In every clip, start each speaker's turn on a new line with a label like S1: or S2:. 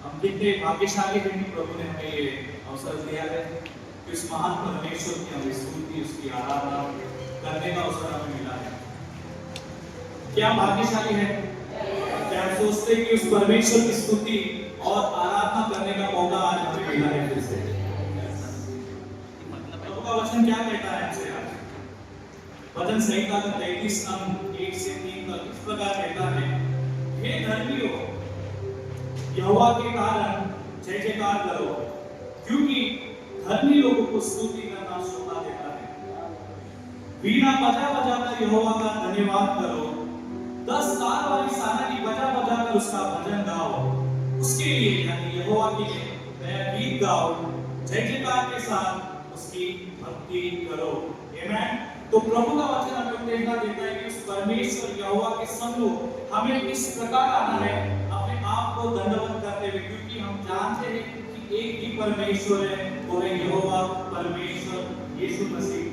S1: हम कितने भाग्यशाली हैं कि प्रभु ने हमें ये अवसर दिया है कि उस महान परमेश्वर की हमें स्तुति, उसकी आराधना करने का अवसर हमें मिला है। क्या हम भाग्यशाली हैं? क्या हम सोचते हैं कि उस परमेश्वर की स्तुति और आराधना करने का मौका आज हमें मिला है फिर से? प्रभु का वचन क्या कहता है हमसे आज? वचन संहिता का 33 अंक 1 से 3 तक इस प्रकार कहता है, हे धर्मियों, यहोवा के कारण जय जयकार करो, क्योंकि धर्मी लोगों को स्तुति करना शोभा देता है। वीणा बजा बजाकर यहोवा का धन्यवाद करो, 10 तार वाली सारंगी बजा बजाकर उसका भजन गाओ, उसके लिए यानी यहोवा के लिए नया गीत गाओ, जय जयकार के साथ उसकी भक्ति करो। आमीन। तो प्रभु का वचन हमें प्रेरणा देता है कि उस परमेश्वर यहोवा के सम्मुख हमें इस प्रकार आना है, अपने आप को दंडवत करते हुए, क्योंकि हम जानते हैं कि एक ही परमेश्वर है, वो है यहोवा परमेश्वर यीशु मसीह।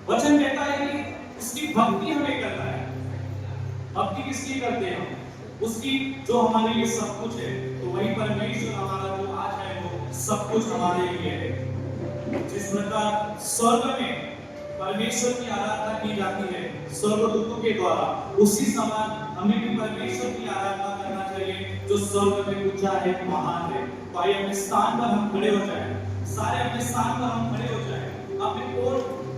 S1: वचन कहता है कि उसकी भक्ति हमें करना है। भक्ति किसकी करते हैं हम? उसकी जो हमारे लिए सब कुछ है। तो वही परमेश्वर हमारा जो आज है वो सब कुछ हमारे लिए है। जिस प्रकार स्वर्ग में परमेश्वर की आराधना की जाती है स्वर्गदूतों के द्वारा, उसी समान हमें भी परमेश्वर की आराधना करना चाहिए जो स्वर्ग में ऊंचा है, महान है। तो आइए अपने स्थान पर हम खड़े हो जाएं, सारे अपने स्थान पर हम खड़े हो जाएं,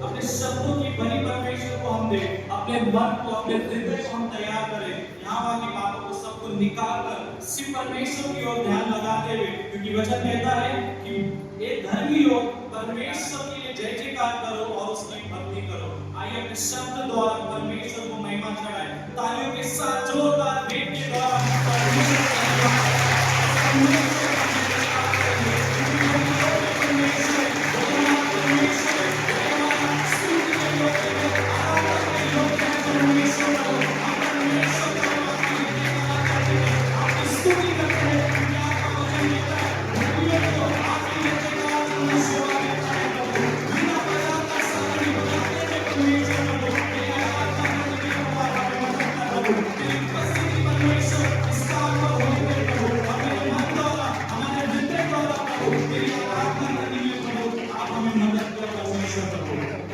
S1: अपने शब्दों की बनी परमेश्वर को हम दें, अपने मन को, अपने हृदय को हम तैयार करें, यहाँ की बातों को सबको निकाल कर सिर्फ परमेश्वर की ओर ध्यान लगाते हुए, क्योंकि वचन कहता है कि एक धर्मी लोग परमेश्वर के लिए जय जयकार करो और उसकी भक्ति करो। आइए अपने शब्द द्वारा परमेश्वर को महिमा चढ़ाएं, तालियों के साथ जोरदार भेंट के द्वारा परमेश्वर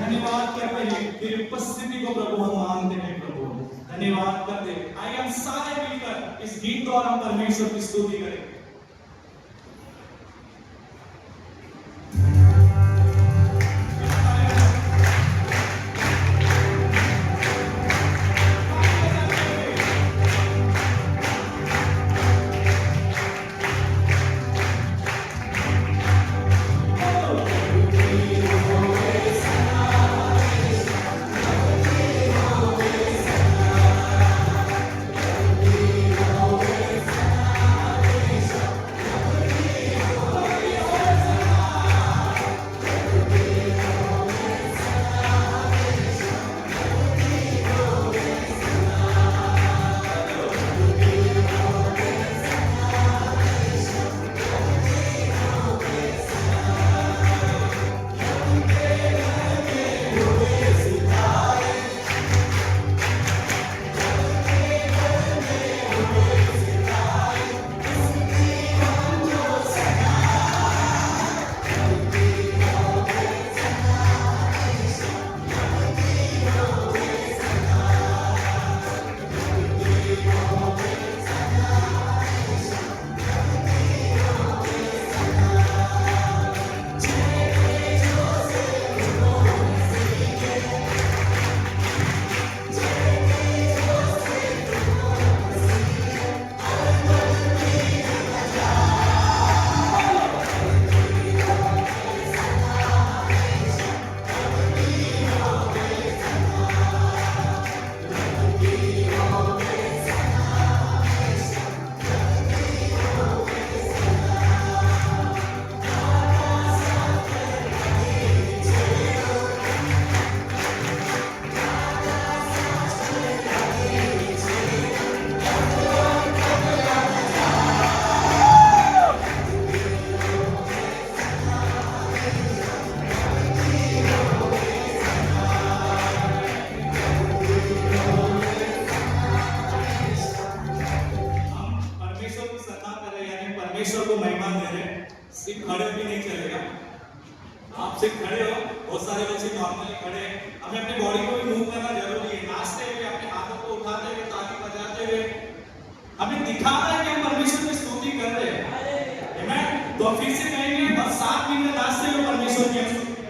S1: धन्यवाद करते हैं, तेरी उपस्थिति को प्रभु हम मानते हैं। प्रभु धन्यवाद करते हैं। आइए हम सारे मिलकर इस गीत द्वारा परमेश्वर की स्तुति करें। सिर्फ खड़े हो, बहुत सारे बच्चे नॉर्मली खड़े हैं। हमें अपनी बॉडी को भी मूव करना जरूरी है, नाचते हुए, अपने हाथों को उठाते हुए, ताली बजाते हुए हमें दिखाना है कि हम परमेश्वर की स्तुति कर रहे हैं। आमेन। तो हम फिर से कहेंगे, बस 7 मिनट नाचते हुए परमेश्वर की हम स्तुति करेंगे।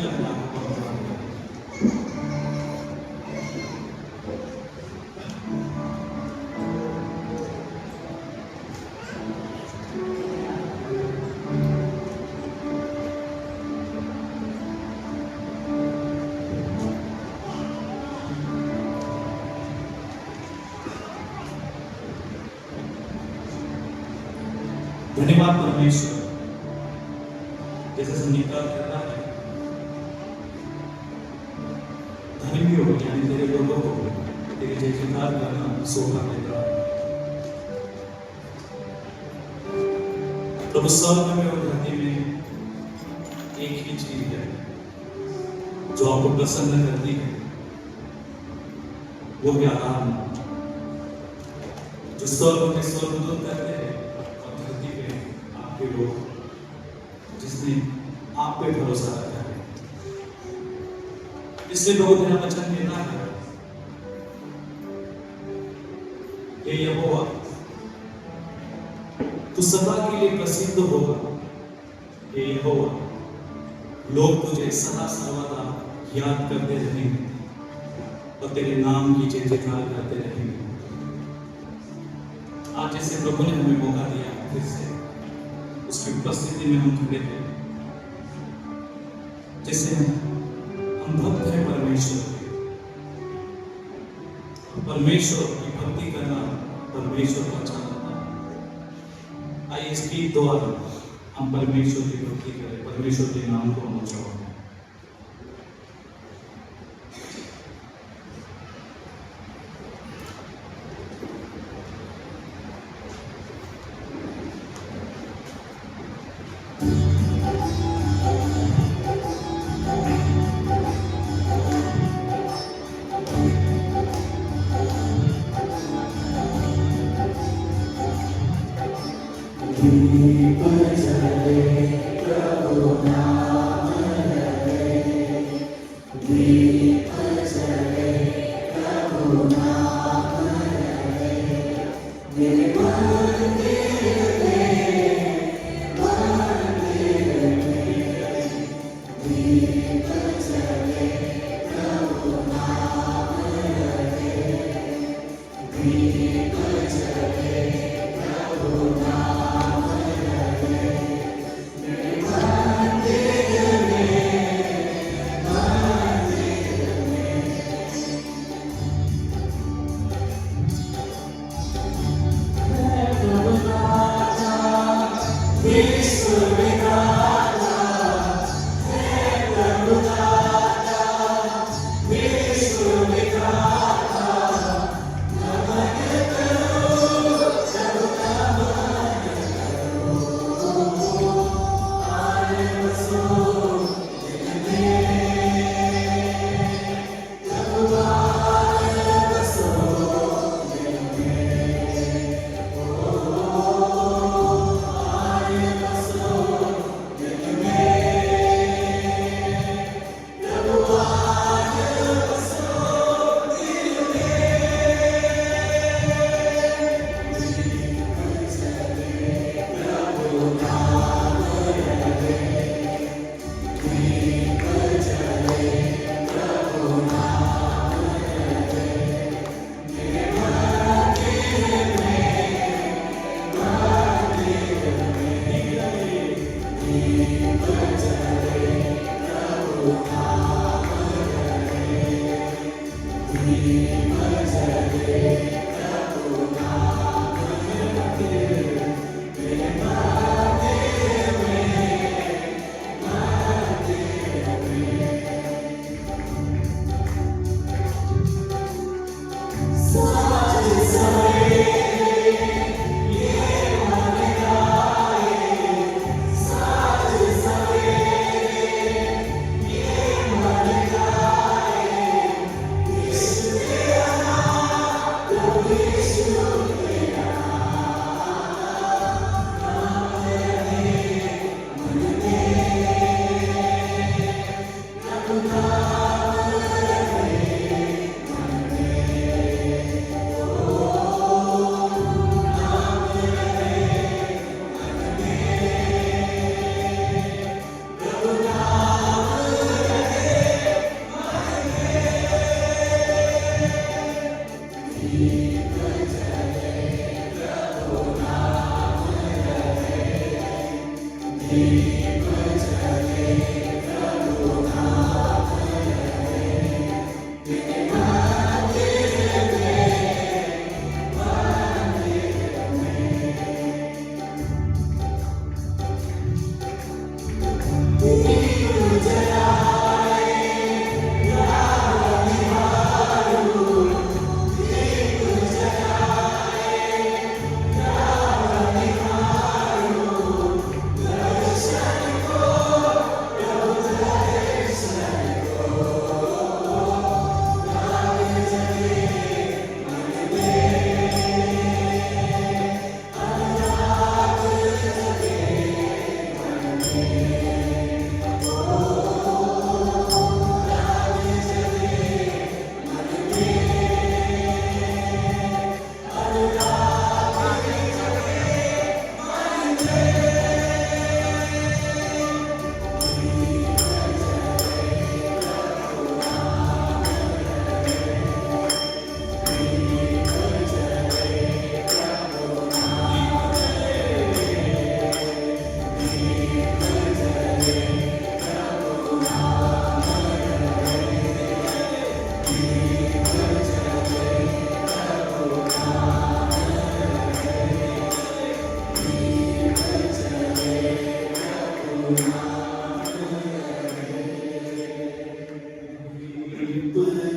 S1: लगता है। धन्यवाद परमेश्वर, जैसे संगीतकार कहता है, धर्मी हो यानी तेरे लोगों को तेरे जय जयकार करना शोभा देता है। प्रभु स्वर्ग में और धरती में एक ही चीज है जो आपको प्रसन्न करती है, वो है आराम। जो स्वर्ग में स्वर्गदूत करते हैं और धरती पे आपके लोग जिसने आप पे भरोसा रखा है। इसलिए प्रभु तेरा वचन कहता है, हे यहोवा तू सदा के लिए प्रसिद्ध होगा। हे यहोवा लोग तुझे सदा सर्वदा याद करते रहेंगे और तेरे नाम की जय जयकार करते रहेंगे। आज जैसे प्रभु ने हमें मौका दिया फिर से उसकी उपस्थिति में हम खड़े थे, जैसे हम भक्त हैं परमेश्वर के, परमेश्वर की भक्ति करना परमेश्वर को अच्छा लगता है। आइए इस गीत द्वारा हम परमेश्वर की भक्ति करें, परमेश्वर के नाम को हम उच्चारें।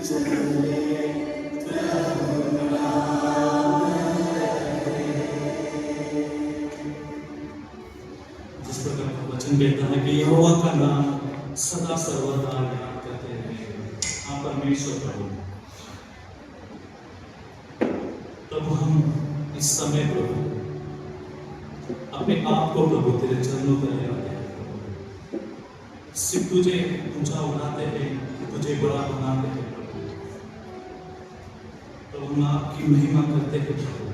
S1: जिस प्रकार का वचन कहता है कि यहोवा का नाम सदा सर्वदा याद करते रहे। हाँ परमेश्वर प्रभु, प्रभु हम इस समय प्रभु अपने आप को प्रभु तेरे चरणों पर ले आते हैं प्रभु। सिर्फ तुझे ऊंचा उठाते हैं, तुझे बड़ा बनाते हैं प्रभु। हम आपकी महिमा करते हैं प्रभु।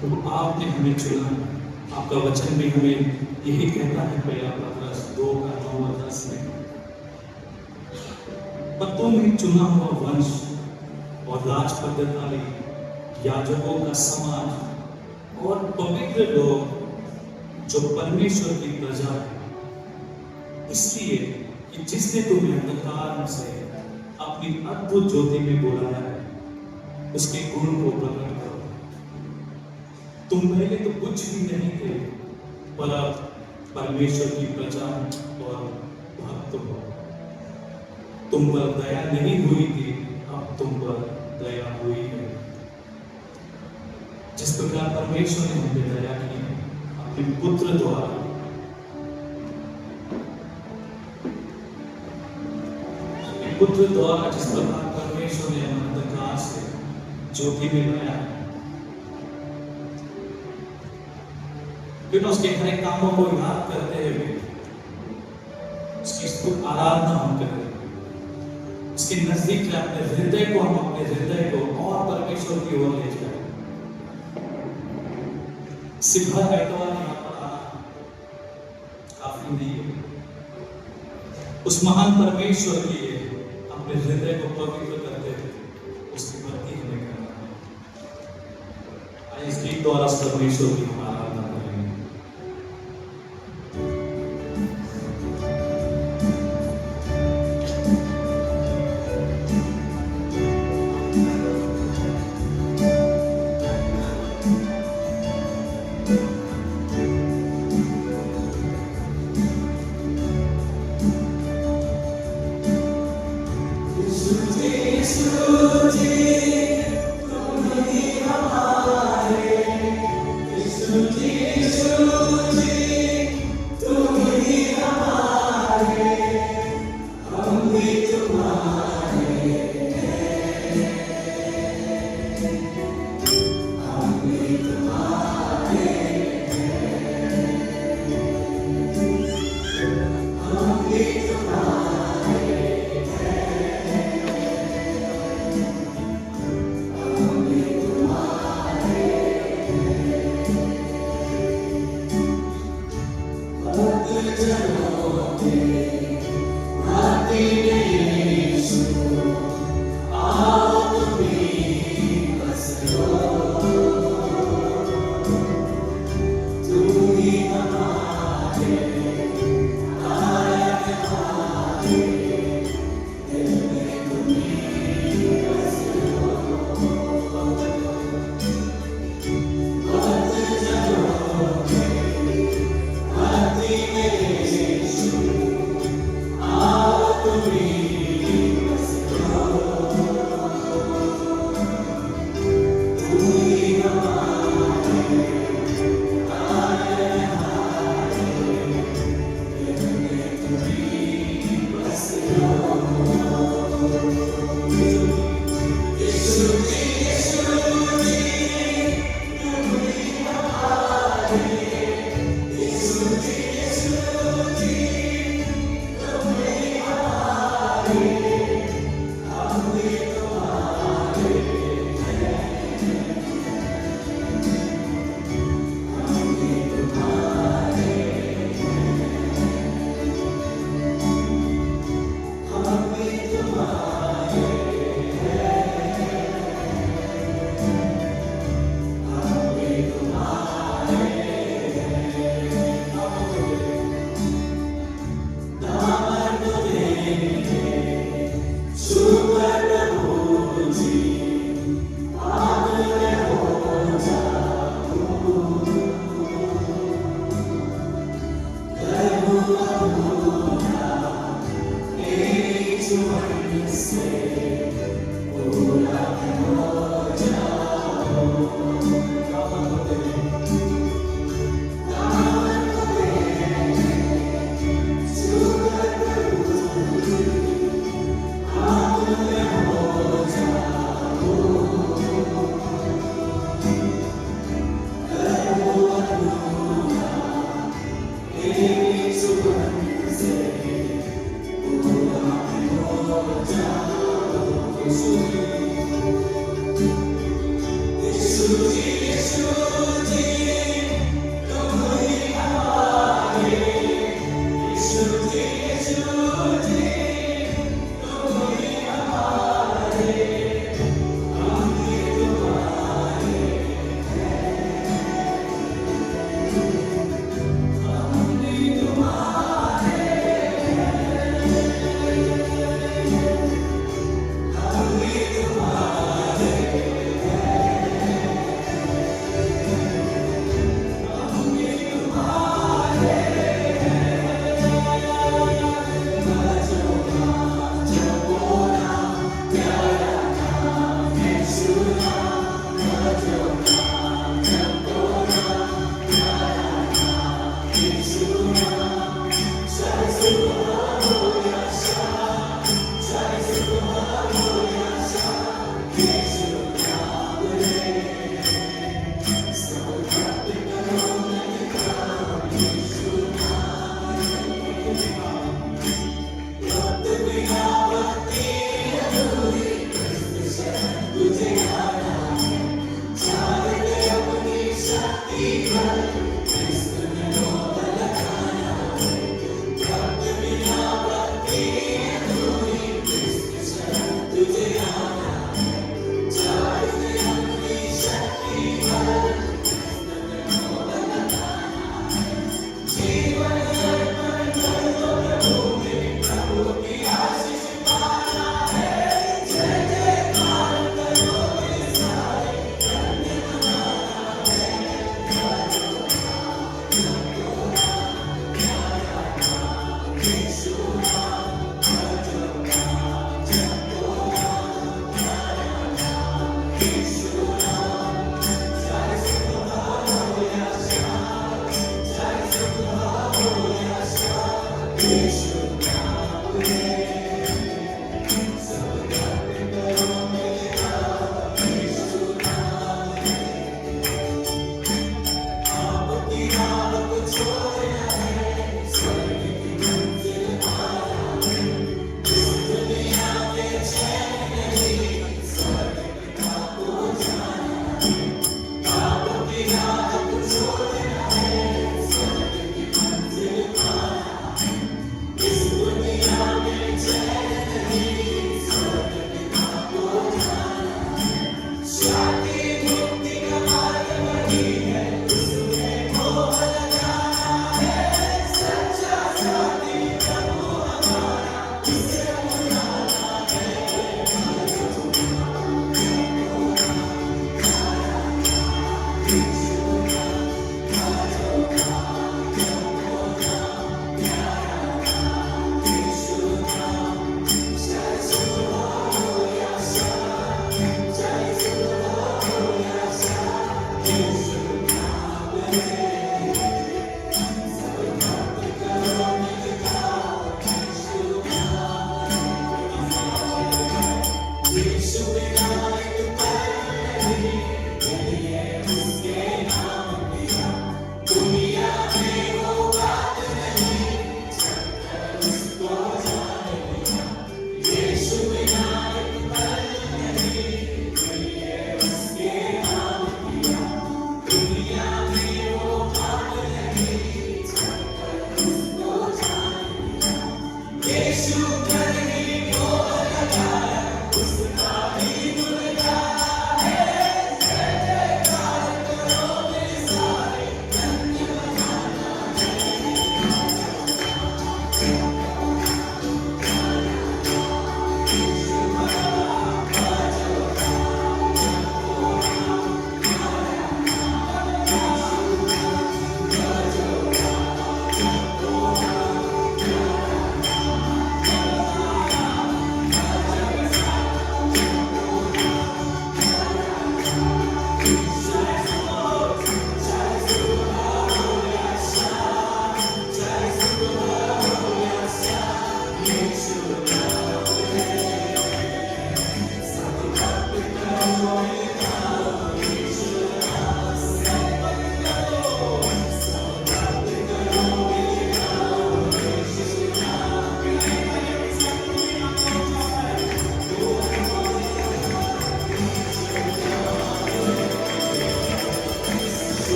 S1: प्रभु आपने हमें चुना, आपका वचन भी हमें यही कहता है पहला पत्रस 2:9-10 में, पर तुम ही चुना हुआ वंश और राज पद्धति, याजकों का समाज और पवित्र लोग जो परमेश्वर की प्रजा है, इसलिए कि जिसने तुम्हें अंधकार में से अपनी अद्भुत ज्योति में बुलाया है, उसके गुण को प्रकट करो। तुम पहले तो कुछ भी नहीं थे, पर अब परमेश्वर की प्रजा और भक्त हो। तुम पर दया नहीं हुई थी, अब तुम पर दया हुई है। जिस प्रकार परमेश्वर ने हमें दया की अपने पुत्र द्वारा, पुत्र द्वारा जिस प्रकार परमेश्वर ने अंधकार से ज्योति में लाया, बिना उसके हर कामों को याद करते हुए उसकी स्तुति आराधना हम करें, उसके नजदीक अपने हृदय को, हम अपने हृदय को और परमेश्वर की ओर ले जाए। सिर्फ हर ऐतवार यहाँ पर आना काफी नहीं है। उस महान परमेश्वर के लिए अपने हृदय को पवित्र करते हुए उसकी भक्ति हमें करना है। इस गीत द्वारा परमेश्वर की हम आराधना करेंगे।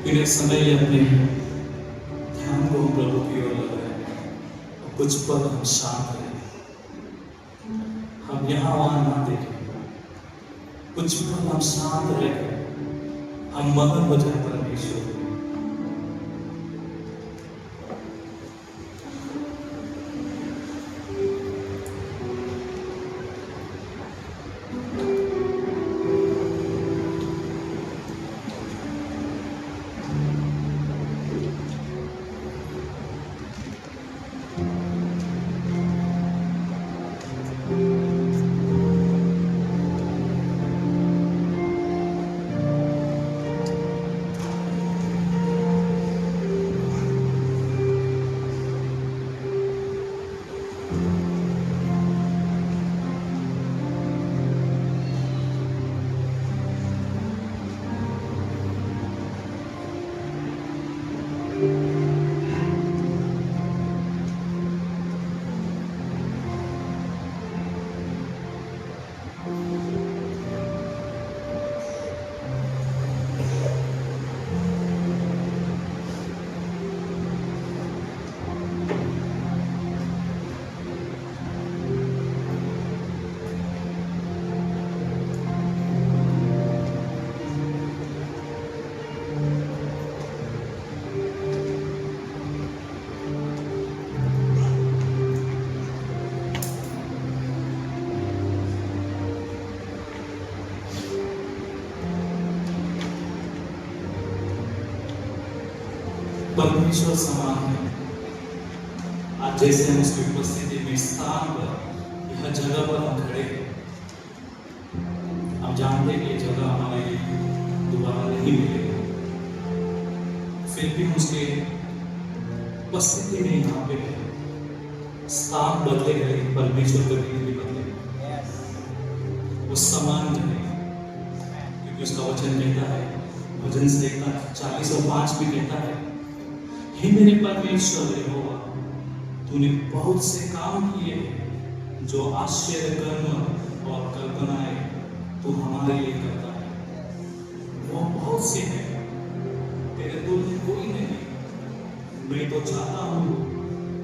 S1: इन्हें समय ही अपने ध्यान को प्रभु की ओर लगाए। कुछ पल हम शांत रहे, हम यहाँ वहाँ ना देखें। कुछ पल हम शांत रहे, हम मगन हो जाए परमेश्वर। परमेश्वर समान है। आज जैसे हम उसकी उपस्थिति में स्थान पर यह जगह पर हम खड़े हैं, हम जानते हैं कि यह जगह हमारे लिए दोबारा नहीं मिलेगी, फिर भी उसके उपस्थिति में यहाँ पे है। स्थान बदले गए, परमेश्वर कभी नहीं बदले, वो समान रहे, क्योंकि उसका वचन कहता है, भजन संहिता 40:5 भी कहता है, हे मेरे परमेश्वर यहोवा, तूने बहुत से काम किए हैं, जो आश्चर्य कर्म और कल्पनाएं तू हमारे लिए करता है। वो बहुत से हैं, तेरे तुल्य कोई नहीं। मैं तो चाहता हूँ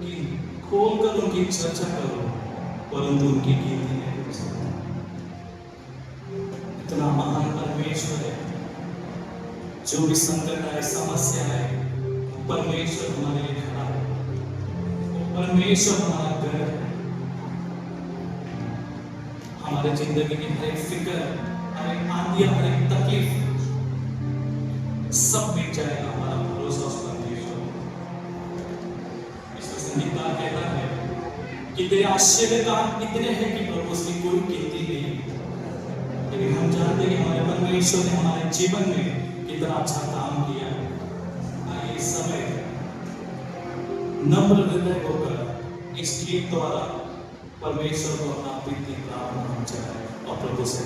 S1: कि खोलकर उनकी चर्चा करो, परंतु उनकी गिनती नहीं हो सकती। इतना महान परमेश्वर है, जो भी संकट आए, समस्या आए, परमेश्वर हमारे लिए खड़ा है। परमेश्वर हमारा घर है। हमारे जिंदगी की हर एक फिक्र, हर एक आंधियां, हर एक तकलीफ सब मिट जाएगा। हमारा भरोसा उस परमेश्वर। इसका संगीतकार कहता है कि तेरे आश्चर्य काम इतने हैं कि प्रभु उसकी कोई गिनती नहीं। लेकिन हम जानते हैं कि हमारे परमेश्वर ने हमारे जीवन में कितना अच्छा काम किया है। इस समय नम्र हृदय होकर इस गीत द्वारा परमेश्वर को अपना प्रीति प्रार्थना हम चाहे और प्रभु से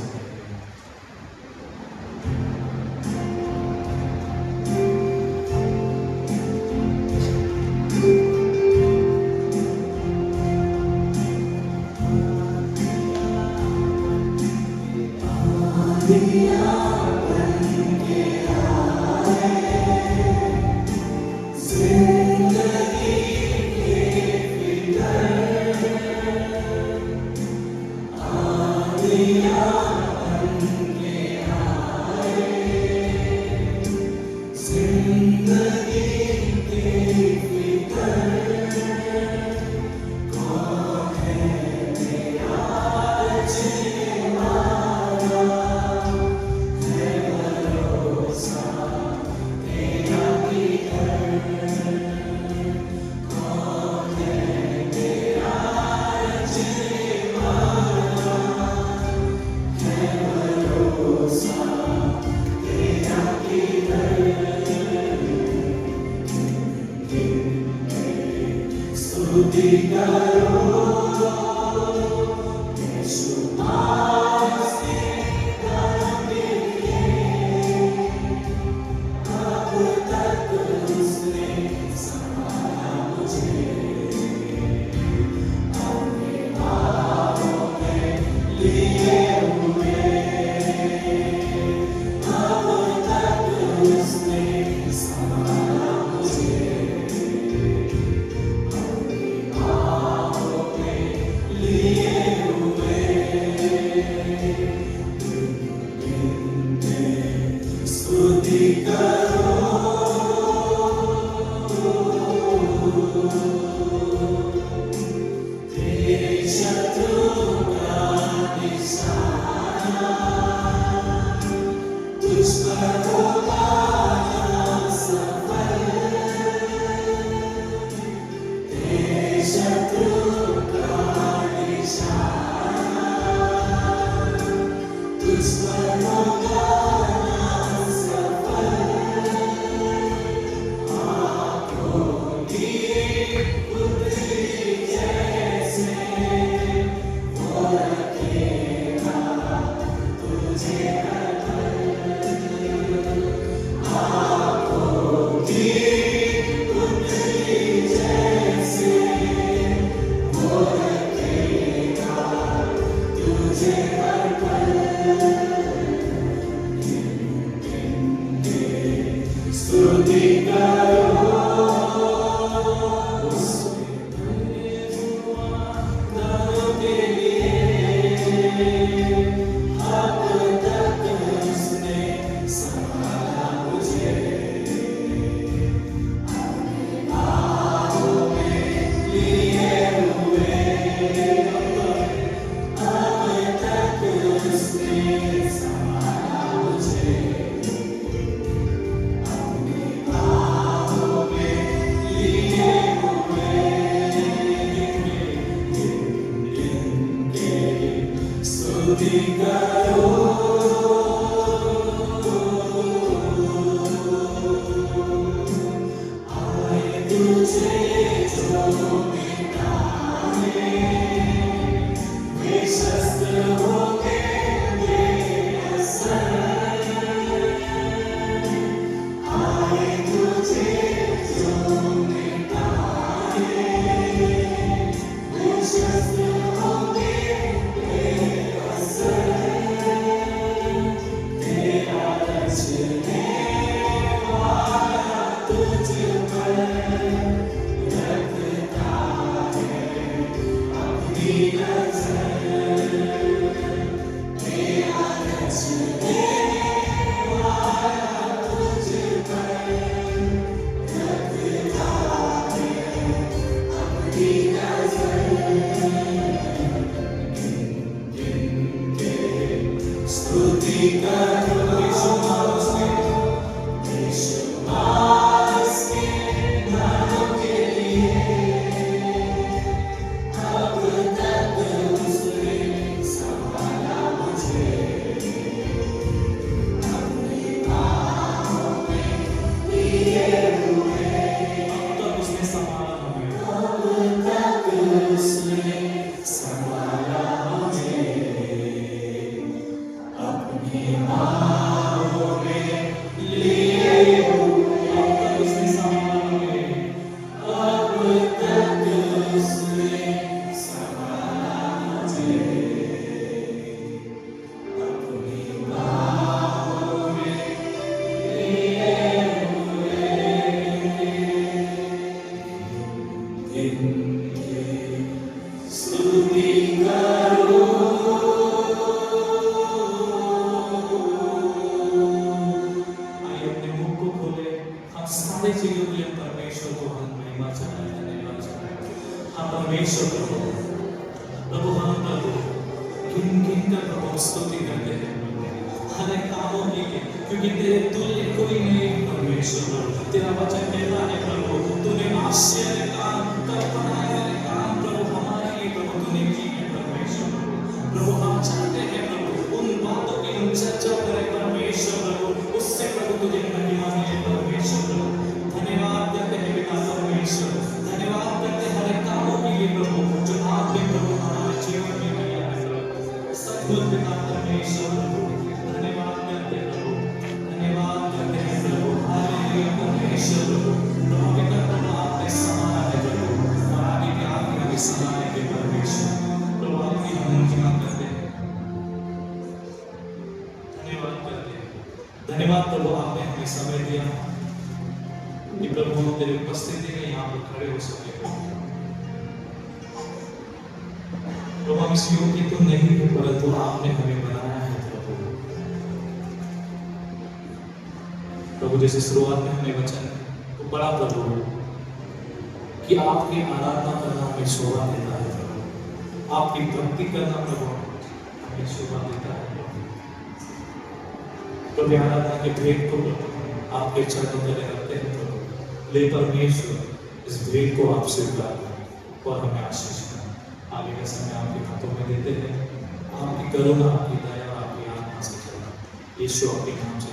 S1: धन्यवाद प्रभु, आपने हमें समय दिया कि प्रभु हम तेरी उपस्थिति में यहाँ पर खड़े हो सके। प्रभु हम इस योग्य तो नहीं है, परंतु आपने हमें बनाया है प्रभु। प्रभु जैसे शुरुआत में हमें वचन तो बड़ा प्रभु कि आपकी आराधना करना हमें शोभा देता है प्रभु, आपकी भक्ति करना प्रभु हमें शोभा देता है प्रभु। आराधना के भेद को आपके चरणों तले रखते हैं प्रभु। ले परमेश्वर इस भेद को आप स्वीकार करें और हमें आशीष करें। आगे का समय आपके हाथों में देते हैं। आपकी करुणा, आपकी दया, आपकी आत्मा से चलना यीशु आपके नाम से